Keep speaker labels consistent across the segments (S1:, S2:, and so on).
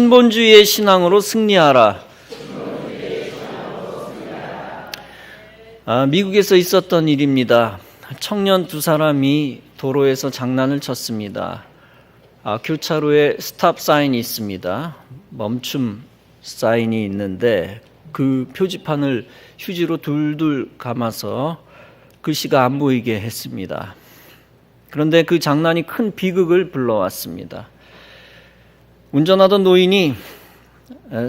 S1: 신본주의의 신앙으로 승리하라. 미국에서 있었던 일입니다. 청년 두 사람이 도로에서 장난을 쳤습니다. 교차로에 스탑 사인이 있습니다. 멈춤 사인이 있는데 그 표지판을 휴지로 둘둘 감아서 글씨가 안 보이게 했습니다. 그런데 그 장난이 큰 비극을 불러왔습니다. 운전하던 노인이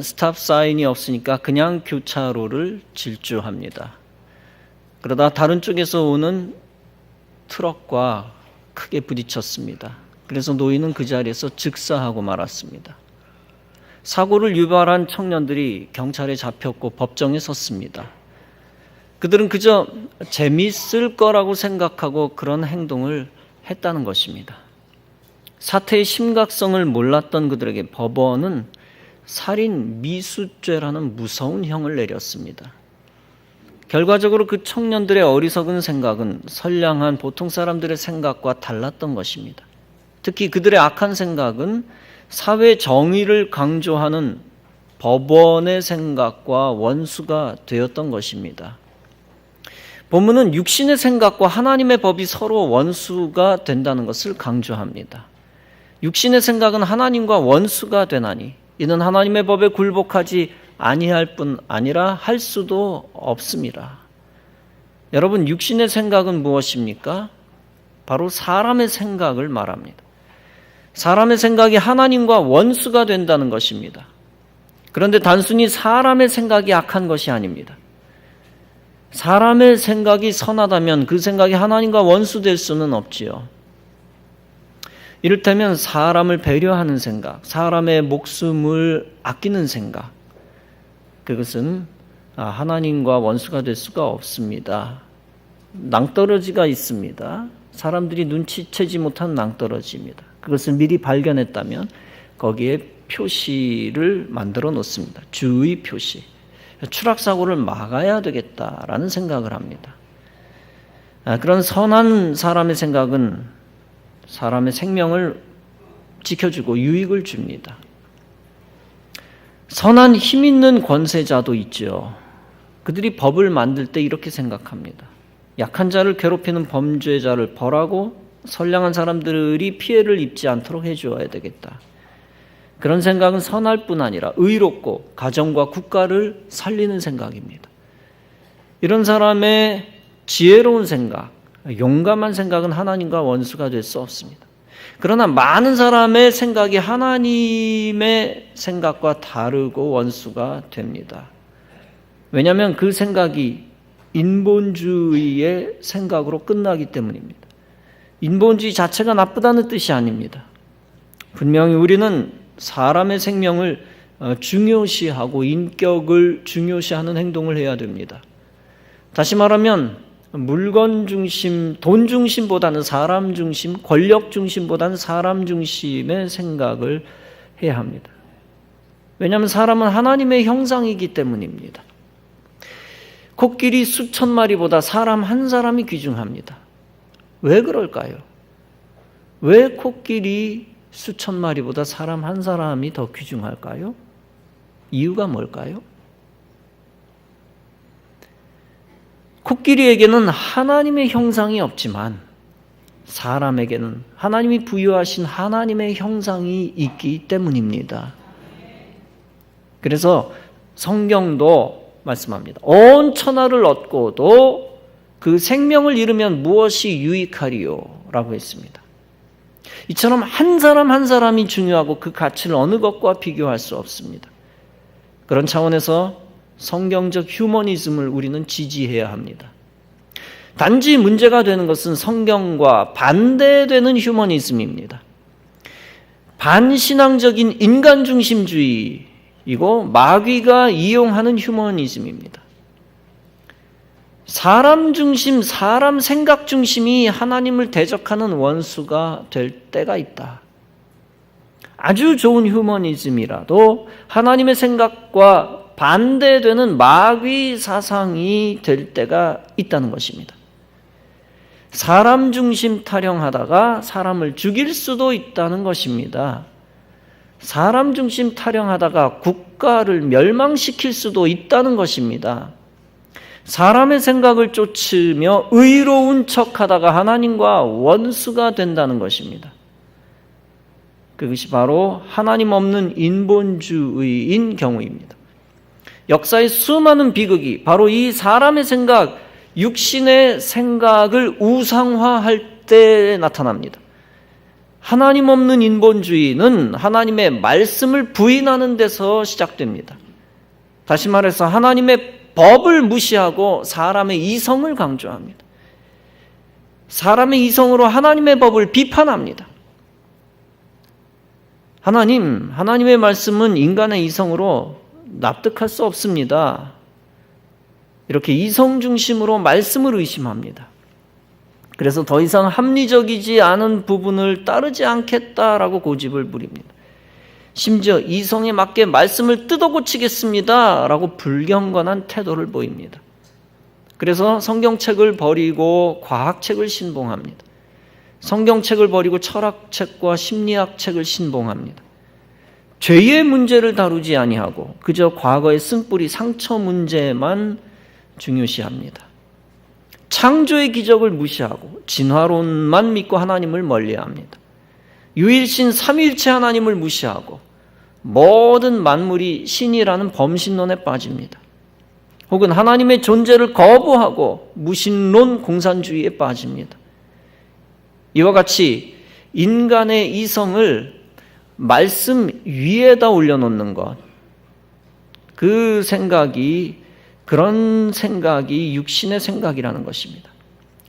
S1: 스탑 사인이 없으니까 그냥 교차로를 질주합니다. 그러다 다른 쪽에서 오는 트럭과 크게 부딪혔습니다. 그래서 노인은 그 자리에서 즉사하고 말았습니다. 사고를 유발한 청년들이 경찰에 잡혔고 법정에 섰습니다. 그들은 그저 재미있을 거라고 생각하고 그런 행동을 했다는 것입니다. 사태의 심각성을 몰랐던 그들에게 법원은 살인 미수죄라는 무서운 형을 내렸습니다. 결과적으로 그 청년들의 어리석은 생각은 선량한 보통 사람들의 생각과 달랐던 것입니다. 특히 그들의 악한 생각은 사회 정의를 강조하는 법원의 생각과 원수가 되었던 것입니다. 본문은 육신의 생각과 하나님의 법이 서로 원수가 된다는 것을 강조합니다. 육신의 생각은 하나님과 원수가 되나니 이는 하나님의 법에 굴복하지 아니할 뿐 아니라 할 수도 없습니다. 여러분, 육신의 생각은 무엇입니까? 바로 사람의 생각을 말합니다. 사람의 생각이 하나님과 원수가 된다는 것입니다. 그런데 단순히 사람의 생각이 악한 것이 아닙니다. 사람의 생각이 선하다면 그 생각이 하나님과 원수될 수는 없지요. 이를테면 사람을 배려하는 생각, 사람의 목숨을 아끼는 생각, 그것은 하나님과 원수가 될 수가 없습니다. 낭떠러지가 있습니다. 사람들이 눈치채지 못한 낭떠러지입니다. 그것을 미리 발견했다면 거기에 표시를 만들어 놓습니다. 주의 표시. 추락사고를 막아야 되겠다라는 생각을 합니다. 그런 선한 사람의 생각은 사람의 생명을 지켜주고 유익을 줍니다. 선한 힘 있는 권세자도 있죠. 그들이 법을 만들 때 이렇게 생각합니다. 약한 자를 괴롭히는 범죄자를 벌하고 선량한 사람들이 피해를 입지 않도록 해주어야 되겠다. 그런 생각은 선할 뿐 아니라 의롭고 가정과 국가를 살리는 생각입니다. 이런 사람의 지혜로운 생각, 용감한 생각은 하나님과 원수가 될 수 없습니다. 그러나 많은 사람의 생각이 하나님의 생각과 다르고 원수가 됩니다. 왜냐하면 그 생각이 인본주의의 생각으로 끝나기 때문입니다. 인본주의 자체가 나쁘다는 뜻이 아닙니다. 분명히 우리는 사람의 생명을 중요시하고 인격을 중요시하는 행동을 해야 됩니다. 다시 말하면 물건 중심, 돈 중심보다는 사람 중심, 권력 중심보다는 사람 중심의 생각을 해야 합니다. 왜냐하면 사람은 하나님의 형상이기 때문입니다. 코끼리 수천 마리보다 사람 한 사람이 귀중합니다. 왜 그럴까요? 왜 코끼리 수천 마리보다 사람 한 사람이 더 귀중할까요? 이유가 뭘까요? 코끼리에게는 하나님의 형상이 없지만 사람에게는 하나님이 부여하신 하나님의 형상이 있기 때문입니다. 그래서 성경도 말씀합니다. 온 천하를 얻고도 그 생명을 잃으면 무엇이 유익하리요? 라고 했습니다. 이처럼 한 사람 한 사람이 중요하고 그 가치를 어느 것과 비교할 수 없습니다. 그런 차원에서 성경적 휴머니즘을 우리는 지지해야 합니다. 단지 문제가 되는 것은 성경과 반대되는 휴머니즘입니다. 반신앙적인 인간 중심주의이고 마귀가 이용하는 휴머니즘입니다. 사람 중심, 사람 생각 중심이 하나님을 대적하는 원수가 될 때가 있다. 아주 좋은 휴머니즘이라도 하나님의 생각과 반대되는 마귀 사상이 될 때가 있다는 것입니다. 사람 중심 타령하다가 사람을 죽일 수도 있다는 것입니다. 사람 중심 타령하다가 국가를 멸망시킬 수도 있다는 것입니다. 사람의 생각을 쫓으며 의로운 척하다가 하나님과 원수가 된다는 것입니다. 그것이 바로 하나님 없는 인본주의인 경우입니다. 역사의 수많은 비극이 바로 이 사람의 생각, 육신의 생각을 우상화할 때 나타납니다. 하나님 없는 인본주의는 하나님의 말씀을 부인하는 데서 시작됩니다. 다시 말해서 하나님의 법을 무시하고 사람의 이성을 강조합니다. 사람의 이성으로 하나님의 법을 비판합니다. 하나님의 말씀은 인간의 이성으로 납득할 수 없습니다. 이렇게 이성 중심으로 말씀을 의심합니다. 그래서 더 이상 합리적이지 않은 부분을 따르지 않겠다라고 고집을 부립니다. 심지어 이성에 맞게 말씀을 뜯어고치겠습니다 라고 불경건한 태도를 보입니다. 그래서 성경책을 버리고 과학책을 신봉합니다. 성경책을 버리고 철학책과 심리학책을 신봉합니다. 죄의 문제를 다루지 아니하고 그저 과거의 쓴뿌리 상처 문제만 중요시합니다. 창조의 기적을 무시하고 진화론만 믿고 하나님을 멀리합니다. 유일신 삼위일체 하나님을 무시하고 모든 만물이 신이라는 범신론에 빠집니다. 혹은 하나님의 존재를 거부하고 무신론 공산주의에 빠집니다. 이와 같이 인간의 이성을 말씀 위에다 올려놓는 것, 그런 생각이 육신의 생각이라는 것입니다.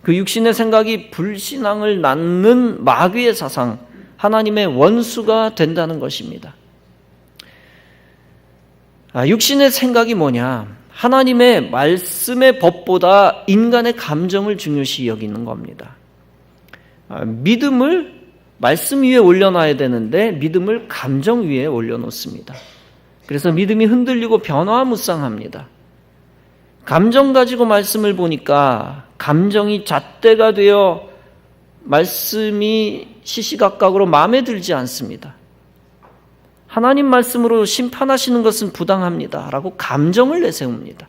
S1: 그 육신의 생각이 불신앙을 낳는 마귀의 사상, 하나님의 원수가 된다는 것입니다. 육신의 생각이 뭐냐? 하나님의 말씀의 법보다 인간의 감정을 중요시 여기는 겁니다. 믿음을 말씀 위에 올려놔야 되는데 믿음을 감정 위에 올려놓습니다. 그래서 믿음이 흔들리고 변화무쌍합니다. 감정 가지고 말씀을 보니까 감정이 잣대가 되어 말씀이 시시각각으로 마음에 들지 않습니다. 하나님 말씀으로 심판하시는 것은 부당합니다 라고 감정을 내세웁니다.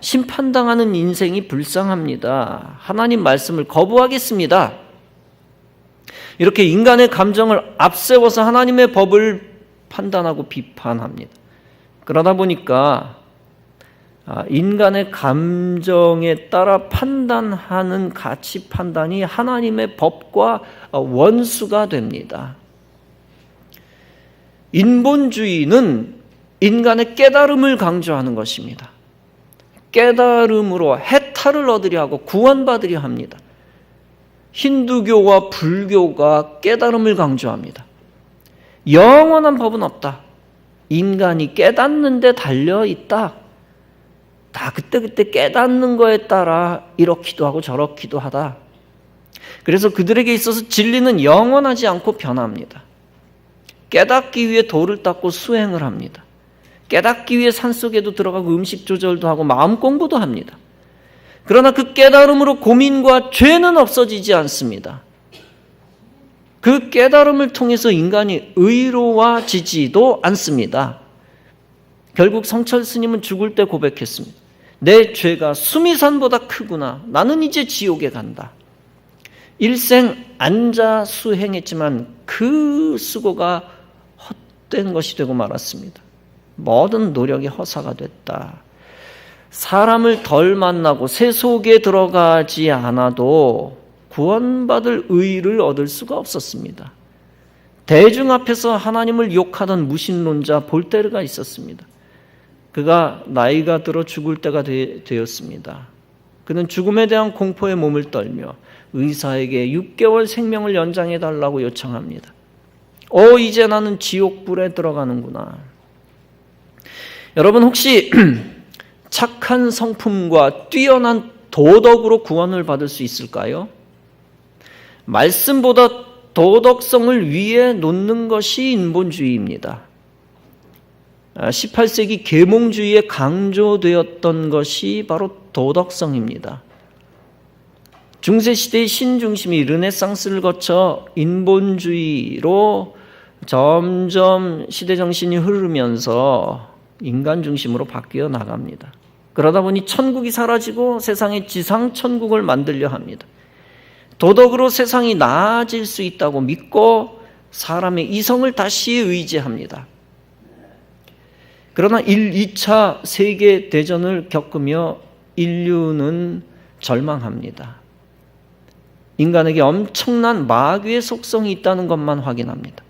S1: 심판당하는 인생이 불쌍합니다. 하나님 말씀을 거부하겠습니다. 이렇게 인간의 감정을 앞세워서 하나님의 법을 판단하고 비판합니다. 그러다 보니까 인간의 감정에 따라 판단하는 가치 판단이 하나님의 법과 원수가 됩니다. 인본주의는 인간의 깨달음을 강조하는 것입니다. 깨달음으로 해탈을 얻으려 하고 구원받으려 합니다. 힌두교와 불교가 깨달음을 강조합니다. 영원한 법은 없다. 인간이 깨닫는 데 달려있다. 다 그때그때 깨닫는 거에 따라 이렇기도 하고 저렇기도 하다. 그래서 그들에게 있어서 진리는 영원하지 않고 변합니다. 깨닫기 위해 돌을 닦고 수행을 합니다. 깨닫기 위해 산속에도 들어가고 음식 조절도 하고 마음 공부도 합니다. 그러나 그 깨달음으로 고민과 죄는 없어지지 않습니다. 그 깨달음을 통해서 인간이 의로워지지도 않습니다. 결국 성철 스님은 죽을 때 고백했습니다. 내 죄가 수미산보다 크구나. 나는 이제 지옥에 간다. 일생 앉아 수행했지만 그 수고가 헛된 것이 되고 말았습니다. 모든 노력이 허사가 됐다. 사람을 덜 만나고 새 속에 들어가지 않아도 구원받을 의의를 얻을 수가 없었습니다. 대중 앞에서 하나님을 욕하던 무신론자 볼테르가 있었습니다. 그가 나이가 들어 죽을 때가 되었습니다. 그는 죽음에 대한 공포에 몸을 떨며 의사에게 6개월 생명을 연장해달라고 요청합니다. 이제 나는 지옥불에 들어가는구나. 여러분 혹시 착한 성품과 뛰어난 도덕으로 구원을 받을 수 있을까요? 말씀보다 도덕성을 위에 놓는 것이 인본주의입니다. 18세기 계몽주의에 강조되었던 것이 바로 도덕성입니다. 중세시대의 신중심이 르네상스를 거쳐 인본주의로 점점 시대 정신이 흐르면서 인간 중심으로 바뀌어 나갑니다. 그러다 보니 천국이 사라지고 세상에 지상 천국을 만들려 합니다. 도덕으로 세상이 나아질 수 있다고 믿고 사람의 이성을 다시 의지합니다. 그러나 2차 세계대전을 겪으며 인류는 절망합니다. 인간에게 엄청난 마귀의 속성이 있다는 것만 확인합니다.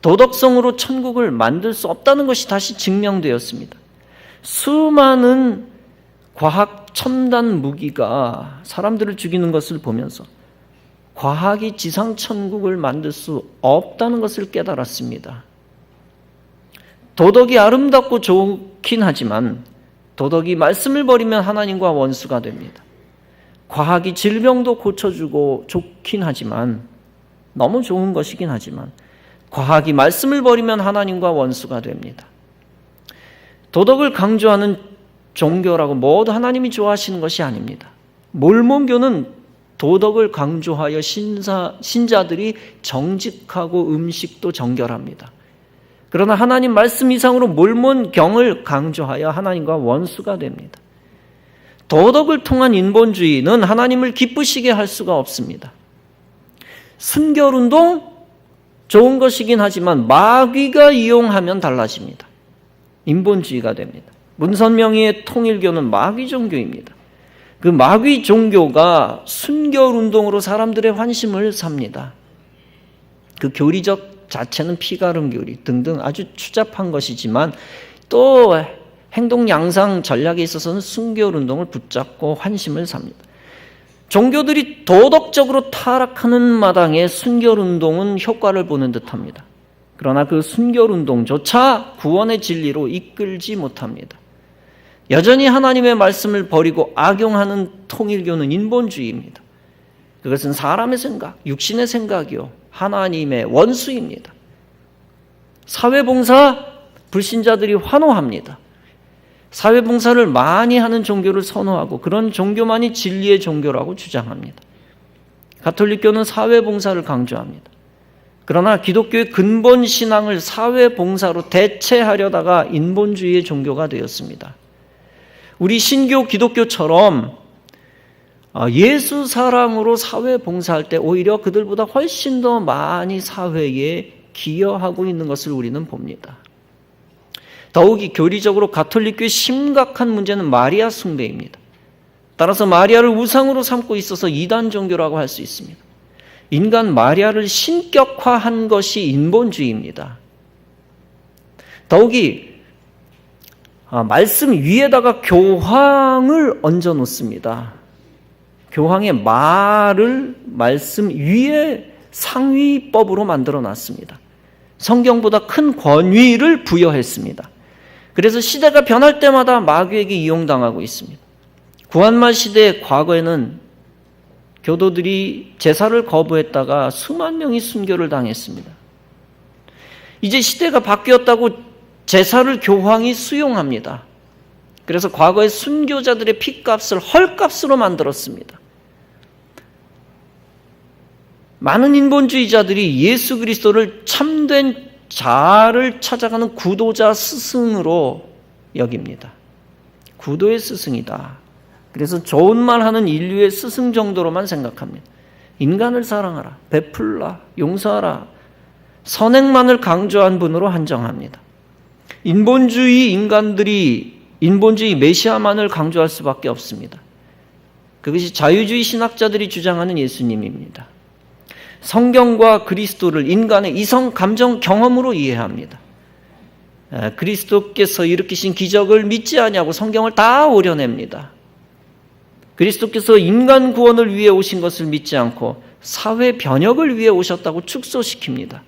S1: 도덕성으로 천국을 만들 수 없다는 것이 다시 증명되었습니다. 수많은 과학 첨단 무기가 사람들을 죽이는 것을 보면서 과학이 지상 천국을 만들 수 없다는 것을 깨달았습니다. 도덕이 아름답고 좋긴 하지만 도덕이 말씀을 버리면 하나님과 원수가 됩니다. 과학이 질병도 고쳐주고 좋긴 하지만 너무 좋은 것이긴 하지만 과학이 말씀을 버리면 하나님과 원수가 됩니다. 도덕을 강조하는 종교라고 모두 하나님이 좋아하시는 것이 아닙니다. 몰몬교는 도덕을 강조하여 신자들이 정직하고 음식도 정결합니다. 그러나 하나님 말씀 이상으로 몰몬경을 강조하여 하나님과 원수가 됩니다. 도덕을 통한 인본주의는 하나님을 기쁘시게 할 수가 없습니다. 순결운동 좋은 것이긴 하지만 마귀가 이용하면 달라집니다. 인본주의가 됩니다. 문선명의 통일교는 마귀 종교입니다. 그 마귀 종교가 순결운동으로 사람들의 환심을 삽니다. 그 교리적 자체는 피가름 교리 등등 아주 추잡한 것이지만 또 행동 양상 전략에 있어서는 순결운동을 붙잡고 환심을 삽니다. 종교들이 도덕적으로 타락하는 마당에 순결운동은 효과를 보는 듯합니다. 그러나 그 순결운동조차 구원의 진리로 이끌지 못합니다. 여전히 하나님의 말씀을 버리고 악용하는 통일교는 인본주의입니다. 그것은 사람의 생각, 육신의 생각이요 하나님의 원수입니다. 사회봉사 불신자들이 환호합니다. 사회봉사를 많이 하는 종교를 선호하고 그런 종교만이 진리의 종교라고 주장합니다. 가톨릭교는 사회봉사를 강조합니다. 그러나 기독교의 근본 신앙을 사회봉사로 대체하려다가 인본주의의 종교가 되었습니다. 우리 신교 기독교처럼 예수 사랑으로 사회봉사할 때 오히려 그들보다 훨씬 더 많이 사회에 기여하고 있는 것을 우리는 봅니다. 더욱이 교리적으로 가톨릭교의 심각한 문제는 마리아 숭배입니다. 따라서 마리아를 우상으로 삼고 있어서 이단 종교라고 할 수 있습니다. 인간 마리아를 신격화한 것이 인본주의입니다. 더욱이 말씀 위에다가 교황을 얹어 놓습니다. 교황의 말을 말씀 위에 상위법으로 만들어 놨습니다. 성경보다 큰 권위를 부여했습니다. 그래서 시대가 변할 때마다 마귀에게 이용당하고 있습니다. 구한말 시대 과거에는 교도들이 제사를 거부했다가 수만 명이 순교를 당했습니다. 이제 시대가 바뀌었다고 제사를 교황이 수용합니다. 그래서 과거의 순교자들의 피값을 헐값으로 만들었습니다. 많은 인본주의자들이 예수 그리스도를 참된 자를 찾아가는 구도자 스승으로 여깁니다. 구도의 스승이다. 그래서 좋은 말 하는 인류의 스승 정도로만 생각합니다. 인간을 사랑하라, 베풀라, 용서하라, 선행만을 강조한 분으로 한정합니다. 인본주의 인간들이 인본주의 메시아만을 강조할 수밖에 없습니다. 그것이 자유주의 신학자들이 주장하는 예수님입니다. 성경과 그리스도를 인간의 이성, 감정, 경험으로 이해합니다. 그리스도께서 일으키신 기적을 믿지 아니하고 성경을 다 오려냅니다. 그리스도께서 인간 구원을 위해 오신 것을 믿지 않고 사회 변혁을 위해 오셨다고 축소시킵니다.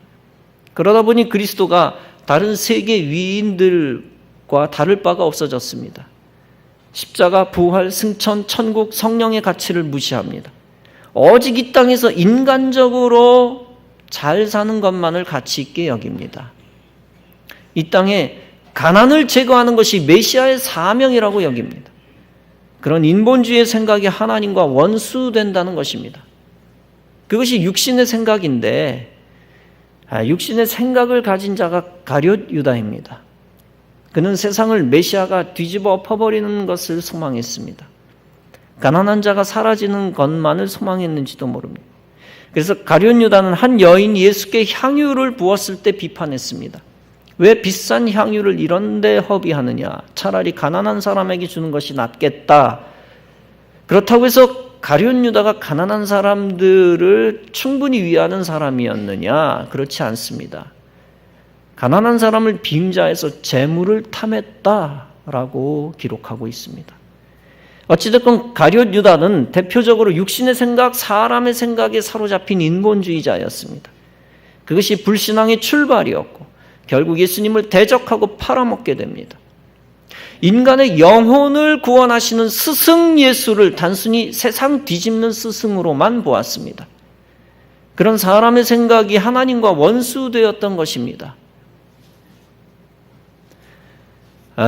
S1: 그러다 보니 그리스도가 다른 세계 위인들과 다를 바가 없어졌습니다. 십자가, 부활, 승천, 천국, 성령의 가치를 무시합니다. 오직 이 땅에서 인간적으로 잘 사는 것만을 가치 있게 여깁니다. 이 땅에 가난을 제거하는 것이 메시아의 사명이라고 여깁니다. 그런 인본주의의 생각이 하나님과 원수된다는 것입니다. 그것이 육신의 생각인데 육신의 생각을 가진 자가 가룟 유다입니다. 그는 세상을 메시아가 뒤집어 엎어버리는 것을 소망했습니다. 가난한 자가 사라지는 것만을 소망했는지도 모릅니다. 그래서 가룟 유다는 한 여인이 예수께 향유를 부었을 때 비판했습니다. 왜 비싼 향유를 이런 데 허비하느냐? 차라리 가난한 사람에게 주는 것이 낫겠다. 그렇다고 해서 가룟 유다가 가난한 사람들을 충분히 위하는 사람이었느냐? 그렇지 않습니다. 가난한 사람을 빙자해서 재물을 탐했다라고 기록하고 있습니다. 어찌됐건 가룟 유다는 대표적으로 육신의 생각, 사람의 생각에 사로잡힌 인본주의자였습니다. 그것이 불신앙의 출발이었고 결국 예수님을 대적하고 팔아먹게 됩니다. 인간의 영혼을 구원하시는 스승 예수를 단순히 세상 뒤집는 스승으로만 보았습니다. 그런 사람의 생각이 하나님과 원수되었던 것입니다.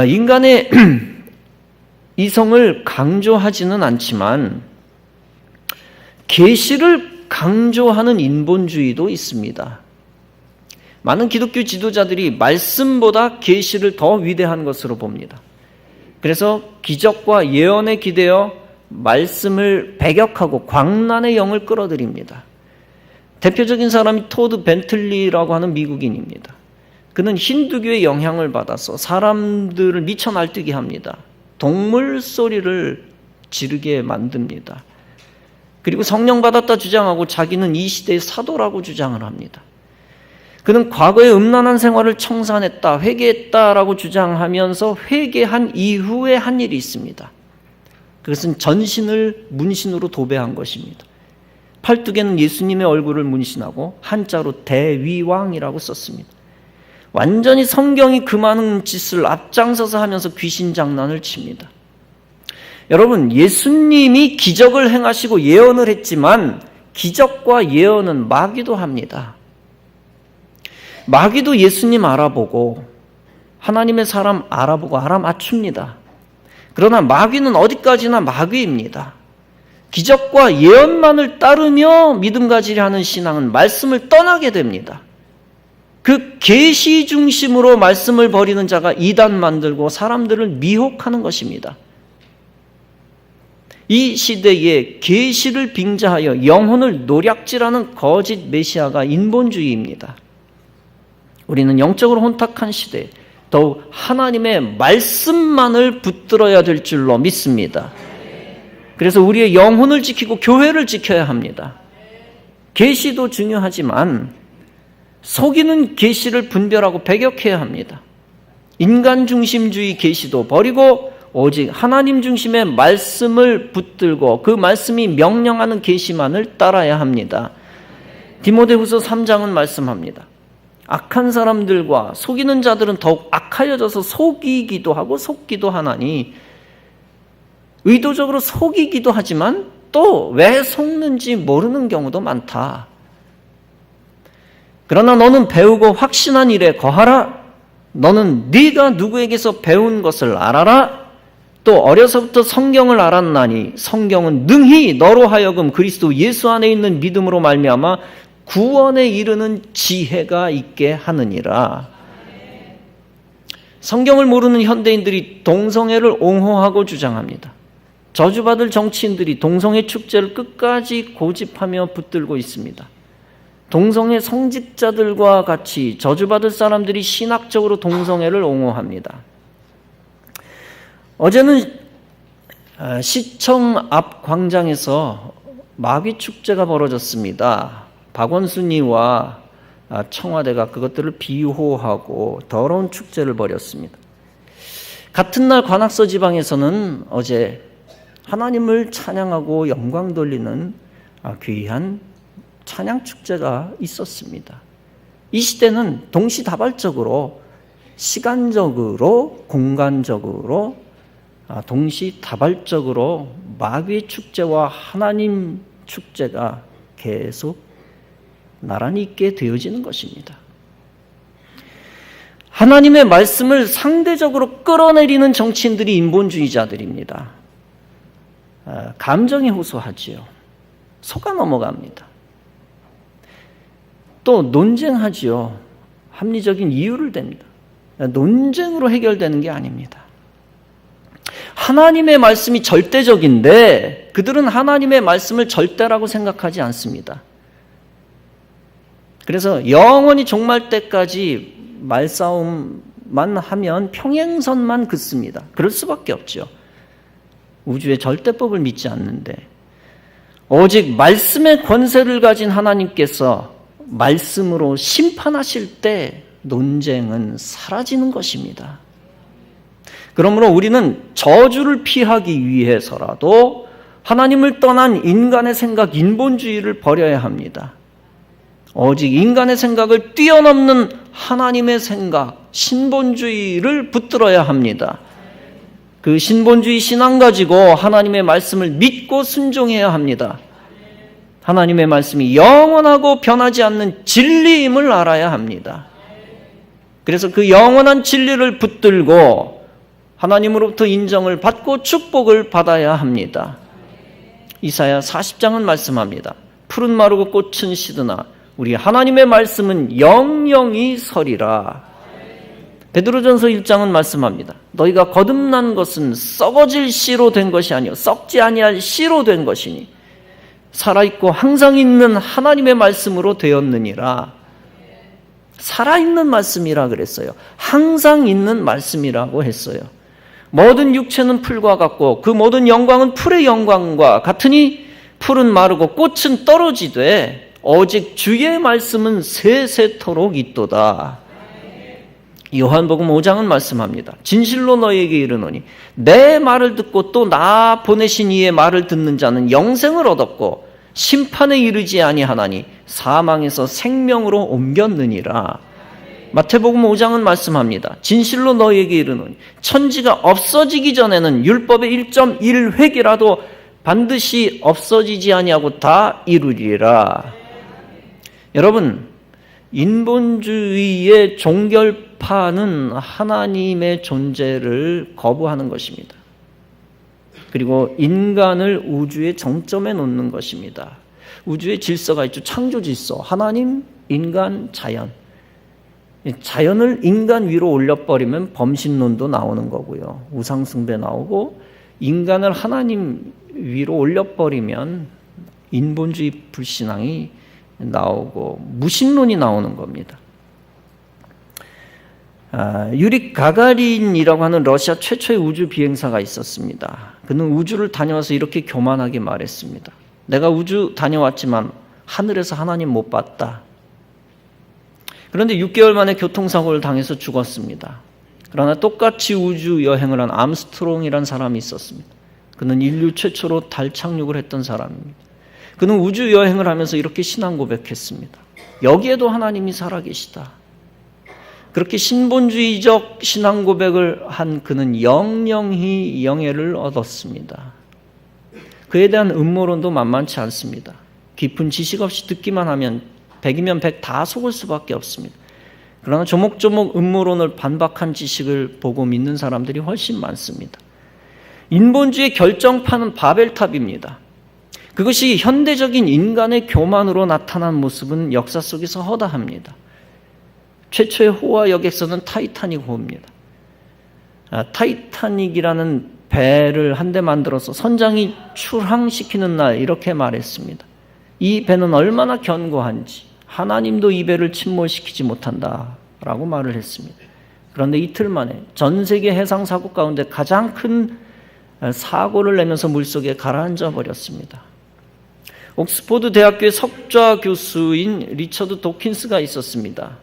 S1: 인간의 이성을 강조하지는 않지만 계시를 강조하는 인본주의도 있습니다. 많은 기독교 지도자들이 말씀보다 계시를 더 위대한 것으로 봅니다. 그래서 기적과 예언에 기대어 말씀을 배격하고 광란의 영을 끌어들입니다. 대표적인 사람이 토드 벤틀리라고 하는 미국인입니다. 그는 힌두교의 영향을 받아서 사람들을 미쳐 날뛰게 합니다. 동물 소리를 지르게 만듭니다. 그리고 성령 받았다 주장하고 자기는 이 시대의 사도라고 주장을 합니다. 그는 과거의 음란한 생활을 청산했다, 회개했다라고 주장하면서 회개한 이후에 한 일이 있습니다. 그것은 전신을 문신으로 도배한 것입니다. 팔뚝에는 예수님의 얼굴을 문신하고 한자로 대위왕이라고 썼습니다. 완전히 성경이 그 많은 짓을 앞장서서 하면서 귀신 장난을 칩니다. 여러분, 예수님이 기적을 행하시고 예언을 했지만 기적과 예언은 마귀도 합니다. 마귀도 예수님 알아보고 하나님의 사람 알아보고 알아맞춥니다. 그러나 마귀는 어디까지나 마귀입니다. 기적과 예언만을 따르며 믿음 가지려 하는 신앙은 말씀을 떠나게 됩니다. 그 계시 중심으로 말씀을 버리는 자가 이단 만들고 사람들을 미혹하는 것입니다. 이 시대에 계시를 빙자하여 영혼을 노략질하는 거짓 메시아가 인본주의입니다. 우리는 영적으로 혼탁한 시대에 더욱 하나님의 말씀만을 붙들어야 될 줄로 믿습니다. 그래서 우리의 영혼을 지키고 교회를 지켜야 합니다. 계시도 중요하지만 속이는 계시를 분별하고 배격해야 합니다. 인간 중심주의 계시도 버리고 오직 하나님 중심의 말씀을 붙들고 그 말씀이 명령하는 계시만을 따라야 합니다. 디모데후서 3장은 말씀합니다. 악한 사람들과 속이는 자들은 더욱 악하여져서 속이기도 하고 속기도 하나니, 의도적으로 속이기도 하지만 또 왜 속는지 모르는 경우도 많다. 그러나 너는 배우고 확신한 일에 거하라. 너는 네가 누구에게서 배운 것을 알아라. 또 어려서부터 성경을 알았나니 성경은 능히 너로 하여금 그리스도 예수 안에 있는 믿음으로 말미암아 구원에 이르는 지혜가 있게 하느니라. 성경을 모르는 현대인들이 동성애를 옹호하고 주장합니다. 저주받을 정치인들이 동성애 축제를 끝까지 고집하며 붙들고 있습니다. 동성애 성직자들과 같이 저주받을 사람들이 신학적으로 동성애를 옹호합니다. 어제는 시청 앞 광장에서 마귀 축제가 벌어졌습니다. 박원순이와 청와대가 그것들을 비호하고 더러운 축제를 벌였습니다. 같은 날 관악서 지방에서는 어제 하나님을 찬양하고 영광 돌리는 귀한 찬양 축제가 있었습니다. 이 시대는 동시다발적으로 시간적으로 공간적으로 동시다발적으로 마귀의 축제와 하나님 축제가 계속 나란히 있게 되어지는 것입니다. 하나님의 말씀을 상대적으로 끌어내리는 정치인들이 인본주의자들입니다. 감정에 호소하지요. 속아 넘어갑니다. 또 논쟁하지요. 합리적인 이유를 댑니다. 논쟁으로 해결되는 게 아닙니다. 하나님의 말씀이 절대적인데 그들은 하나님의 말씀을 절대라고 생각하지 않습니다. 그래서 영원히 종말 때까지 말싸움만 하면 평행선만 긋습니다. 그럴 수밖에 없죠. 우주의 절대법을 믿지 않는데 오직 말씀의 권세를 가진 하나님께서 말씀으로 심판하실 때 논쟁은 사라지는 것입니다. 그러므로 우리는 저주를 피하기 위해서라도 하나님을 떠난 인간의 생각, 인본주의를 버려야 합니다. 오직 인간의 생각을 뛰어넘는 하나님의 생각, 신본주의를 붙들어야 합니다. 그 신본주의 신앙 가지고 하나님의 말씀을 믿고 순종해야 합니다. 하나님의 말씀이 영원하고 변하지 않는 진리임을 알아야 합니다. 그래서 그 영원한 진리를 붙들고 하나님으로부터 인정을 받고 축복을 받아야 합니다. 이사야 40장은 말씀합니다. 푸른 마르고 꽃은 시드나 우리 하나님의 말씀은 영영이 서리라. 베드로전서 1장은 말씀합니다. 너희가 거듭난 것은 썩어질 씨로 된 것이 아니요 썩지 아니할 씨로 된 것이니 살아있고 항상 있는 하나님의 말씀으로 되었느니라. 살아있는 말씀이라 그랬어요. 항상 있는 말씀이라고 했어요. 모든 육체는 풀과 같고 그 모든 영광은 풀의 영광과 같으니 풀은 마르고 꽃은 떨어지되 오직 주의 말씀은 세세토록 있도다. 요한복음 5장은 말씀합니다. 진실로 너희에게 이르노니 내 말을 듣고 또 나 보내신 이의 말을 듣는 자는 영생을 얻었고 심판에 이르지 아니하나니 사망에서 생명으로 옮겼느니라. 마태복음 5장은 말씀합니다. 진실로 너희에게 이르노니 천지가 없어지기 전에는 율법의 1.1획이라도 반드시 없어지지 아니하고 다 이루리라. 여러분, 인본주의의 종결파는 하나님의 존재를 거부하는 것입니다. 그리고 인간을 우주의 정점에 놓는 것입니다. 우주의 질서가 있죠. 창조 질서, 하나님, 인간, 자연. 자연을 인간 위로 올려버리면 범신론도 나오는 거고요. 우상숭배 나오고 인간을 하나님 위로 올려버리면 인본주의 불신앙이 나오고 무신론이 나오는 겁니다. 유리 가가린이라고 하는 러시아 최초의 우주 비행사가 있었습니다. 그는 우주를 다녀와서 이렇게 교만하게 말했습니다. 내가 우주 다녀왔지만 하늘에서 하나님 못 봤다. 그런데 6개월 만에 교통사고를 당해서 죽었습니다. 그러나 똑같이 우주 여행을 한 암스트롱이라는 사람이 있었습니다. 그는 인류 최초로 달 착륙을 했던 사람입니다. 그는 우주 여행을 하면서 이렇게 신앙 고백했습니다. 여기에도 하나님이 살아계시다. 그렇게 신본주의적 신앙 고백을 한 그는 영영히 영예를 얻었습니다. 그에 대한 음모론도 만만치 않습니다. 깊은 지식 없이 듣기만 하면 100이면 100 다 속을 수밖에 없습니다. 그러나 조목조목 음모론을 반박한 지식을 보고 믿는 사람들이 훨씬 많습니다. 인본주의 결정판은 바벨탑입니다. 그것이 현대적인 인간의 교만으로 나타난 모습은 역사 속에서 허다합니다. 최초의 호화 여객선은 타이타닉 호입니다. 타이타닉이라는 배를 한 대 만들어서 선장이 출항시키는 날 이렇게 말했습니다. 이 배는 얼마나 견고한지 하나님도 이 배를 침몰시키지 못한다라고 말을 했습니다. 그런데 이틀 만에 전 세계 해상 사고 가운데 가장 큰 사고를 내면서 물속에 가라앉아 버렸습니다. 옥스포드 대학교의 석좌 교수인 리처드 도킨스가 있었습니다.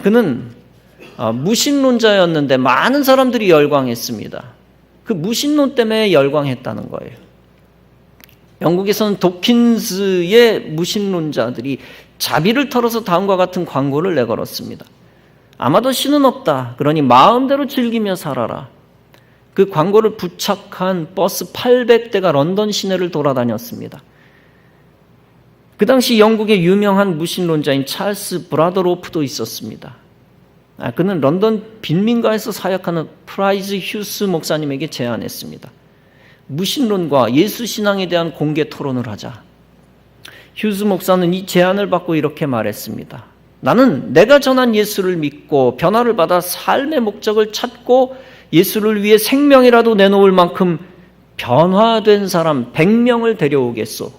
S1: 그는 무신론자였는데 많은 사람들이 열광했습니다. 그 무신론 때문에 열광했다는 거예요. 영국에서는 도킨스의 무신론자들이 자비를 털어서 다음과 같은 광고를 내걸었습니다. 아마도 신은 없다. 그러니 마음대로 즐기며 살아라. 그 광고를 부착한 버스 800대가 런던 시내를 돌아다녔습니다. 그 당시 영국의 유명한 무신론자인 찰스 브라더로프도 있었습니다. 그는 런던 빈민가에서 사역하는 프라이즈 휴스 목사님에게 제안했습니다. 무신론과 예수 신앙에 대한 공개 토론을 하자. 휴즈 목사는 이 제안을 받고 이렇게 말했습니다. 나는 내가 전한 예수를 믿고 변화를 받아 삶의 목적을 찾고 예수를 위해 생명이라도 내놓을 만큼 변화된 사람 100명을 데려오겠소.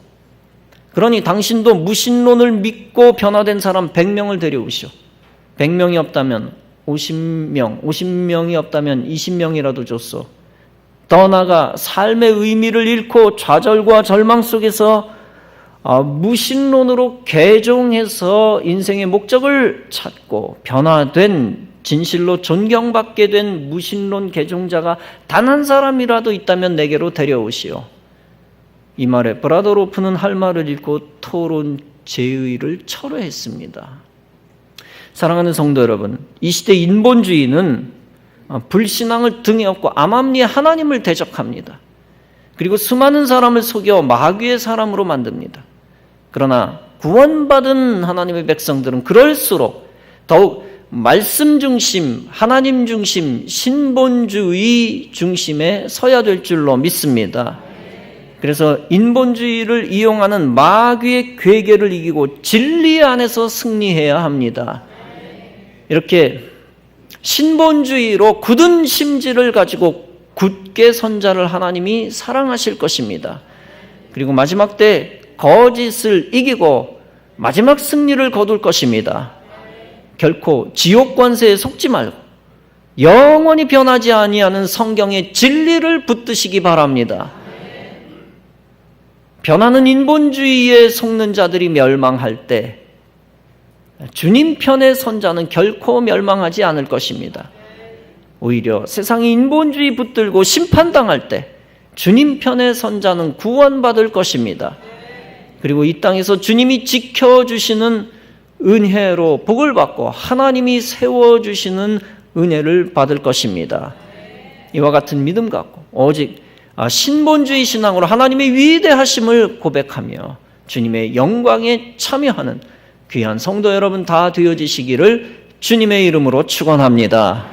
S1: 그러니 당신도 무신론을 믿고 변화된 사람 100명을 데려오시오. 100명이 없다면 50명, 50명이 없다면 20명이라도 줬소. 더 나아가 삶의 의미를 잃고 좌절과 절망 속에서 무신론으로 개종해서 인생의 목적을 찾고 변화된 진실로 존경받게 된 무신론 개종자가 단 한 사람이라도 있다면 내게로 데려오시오. 이 말에 브라더 로프는 할 말을 잃고 토론 제의를 철회했습니다. 사랑하는 성도 여러분, 이 시대 인본주의는 불신앙을 등에 업고 암암리에 하나님을 대적합니다. 그리고 수많은 사람을 속여 마귀의 사람으로 만듭니다. 그러나 구원받은 하나님의 백성들은 그럴수록 더욱 말씀 중심, 하나님 중심, 신본주의 중심에 서야 될 줄로 믿습니다. 그래서 인본주의를 이용하는 마귀의 괴계를 이기고 진리 안에서 승리해야 합니다. 이렇게 신본주의로 굳은 심지를 가지고 굳게 선 자를 하나님이 사랑하실 것입니다. 그리고 마지막 때 거짓을 이기고 마지막 승리를 거둘 것입니다. 결코 지옥 권세에 속지 말고 영원히 변하지 아니하는 성경의 진리를 붙드시기 바랍니다. 변하는 인본주의에 속는 자들이 멸망할 때 주님 편에 선 자는 결코 멸망하지 않을 것입니다. 오히려 세상이 인본주의 붙들고 심판당할 때 주님 편에 선 자는 구원받을 것입니다. 그리고 이 땅에서 주님이 지켜주시는 은혜로 복을 받고 하나님이 세워주시는 은혜를 받을 것입니다. 이와 같은 믿음 갖고 오직 신본주의 신앙으로 하나님의 위대하심을 고백하며 주님의 영광에 참여하는 귀한 성도 여러분 다 되어지시기를 주님의 이름으로 축원합니다.